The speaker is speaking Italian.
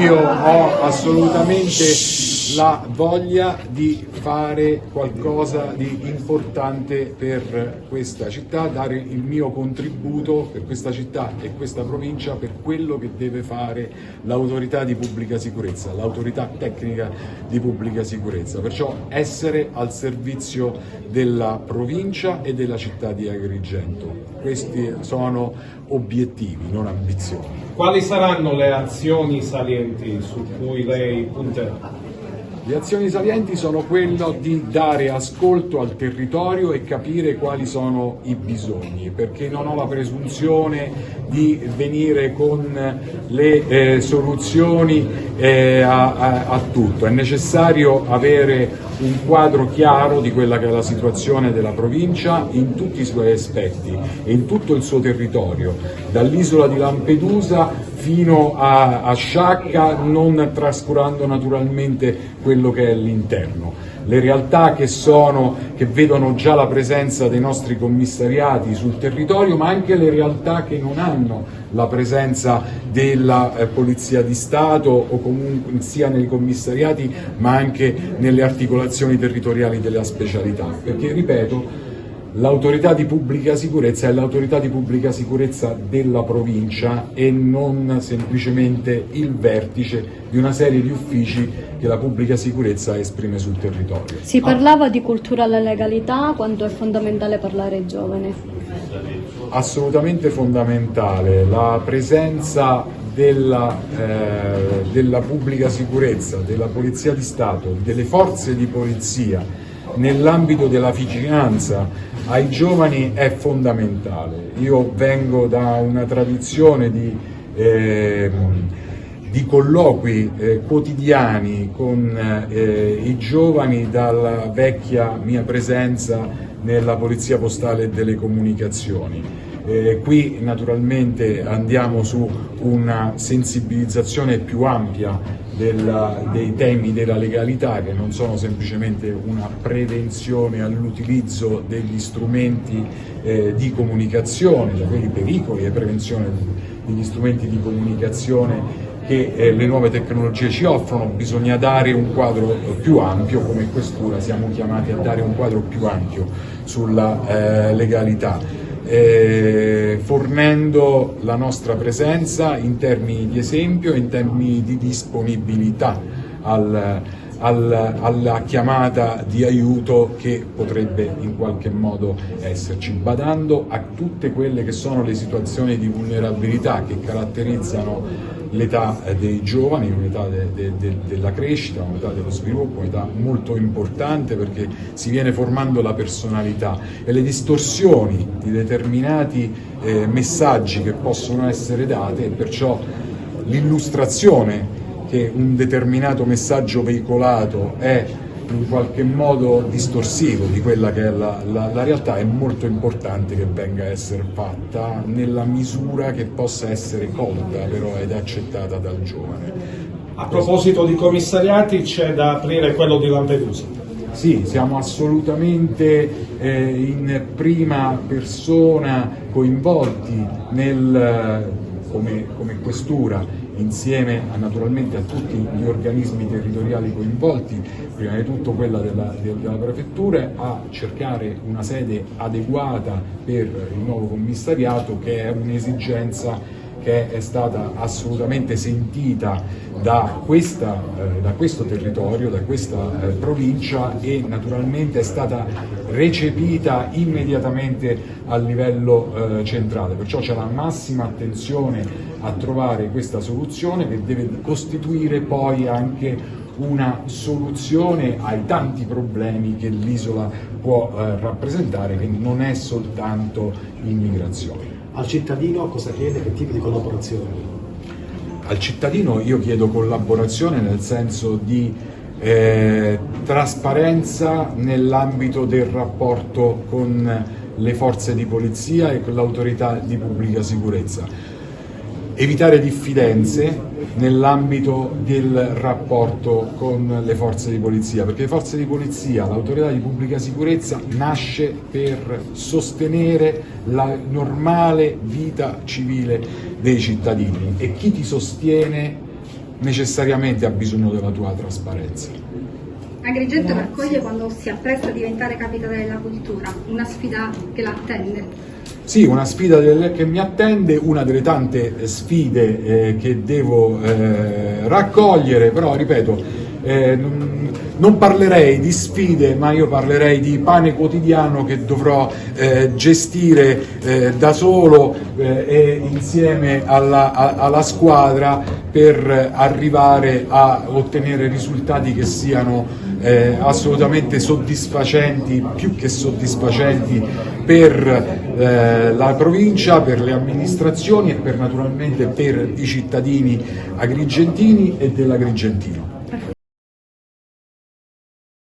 io ho assolutamente la voglia di fare qualcosa di importante per questa città, dare il mio contributo per questa città e questa provincia per quello che deve fare l'autorità di pubblica sicurezza, l'autorità tecnica di pubblica sicurezza, perciò essere al servizio della provincia e della città di Agrigento. Questi sono obiettivi, non ambizioni. Quali saranno le azioni salienti su cui lei punterà? Le azioni salienti sono quello di dare ascolto al territorio e capire quali sono i bisogni, perché non ho la presunzione di venire con le soluzioni a tutto. È necessario avere un quadro chiaro di quella che è la situazione della provincia in tutti i suoi aspetti e in tutto il suo territorio, dall'isola di Lampedusa fino a Sciacca, non trascurando naturalmente quello che è l'interno. Le realtà che vedono già la presenza dei nostri commissariati sul territorio, ma anche le realtà che non hanno la presenza della Polizia di Stato o comunque sia nei commissariati ma anche nelle articolazioni territoriali della specialità, perché ripeto, l'autorità di pubblica sicurezza è l'autorità di pubblica sicurezza della provincia e non semplicemente il vertice di una serie di uffici che la pubblica sicurezza esprime sul territorio. Si parlava di cultura alla legalità, quanto è fondamentale parlare ai giovani? Assolutamente fondamentale la presenza della pubblica sicurezza, della Polizia di Stato, delle forze di polizia nell'ambito della vigilanza ai giovani è fondamentale. Io vengo da una tradizione di colloqui quotidiani con i giovani dalla vecchia mia presenza nella Polizia Postale e delle Comunicazioni. Qui naturalmente andiamo su una sensibilizzazione più ampia dei temi della legalità, che non sono semplicemente una prevenzione all'utilizzo degli strumenti di comunicazione, da quei pericoli e prevenzione degli strumenti di comunicazione che le nuove tecnologie ci offrono. Bisogna dare un quadro più ampio, come questura siamo chiamati a dare un quadro più ampio sulla legalità. Fornendo la nostra presenza in termini di esempio e in termini di disponibilità alla chiamata di aiuto che potrebbe in qualche modo esserci, badando a tutte quelle che sono le situazioni di vulnerabilità che caratterizzano l'età dei giovani, un'età della crescita, un'età dello sviluppo, un'età molto importante perché si viene formando la personalità e le distorsioni di determinati messaggi che possono essere date, e perciò l'illustrazione che un determinato messaggio veicolato è in qualche modo distorsivo di quella che è la realtà, è molto importante che venga a essere fatta nella misura che possa essere colta però ed accettata dal giovane. A proposito di commissariati, c'è da aprire quello di Lampedusa. Sì, siamo assolutamente in prima persona coinvolti come questura, insieme naturalmente a tutti gli organismi territoriali coinvolti, prima di tutto quella della prefettura, a cercare una sede adeguata per il nuovo commissariato, che è un'esigenza che è stata assolutamente sentita da questo territorio, da questa provincia, e naturalmente è stata recepita immediatamente a livello centrale, perciò c'è la massima attenzione a trovare questa soluzione che deve costituire poi anche una soluzione ai tanti problemi che l'isola può rappresentare, che non è soltanto immigrazione. Al cittadino cosa chiede? Che tipo di collaborazione? Al cittadino io chiedo collaborazione nel senso di trasparenza nell'ambito del rapporto con le forze di polizia e con l'autorità di pubblica sicurezza. Evitare diffidenze nell'ambito del rapporto con le forze di polizia, perché le forze di polizia, l'autorità di pubblica sicurezza nasce per sostenere la normale vita civile dei cittadini, e chi ti sostiene necessariamente ha bisogno della tua trasparenza. Agrigento mi accoglie quando si appresta a diventare capitale della cultura, una sfida che l'attende. Sì, una sfida che mi attende, una delle tante sfide che devo raccogliere, però ripeto, non parlerei di sfide, ma io parlerei di pane quotidiano che dovrò gestire da solo e insieme alla squadra per arrivare a ottenere risultati che siano assolutamente soddisfacenti, più che soddisfacenti per la provincia, per le amministrazioni e naturalmente per i cittadini agrigentini e dell'Agrigentino.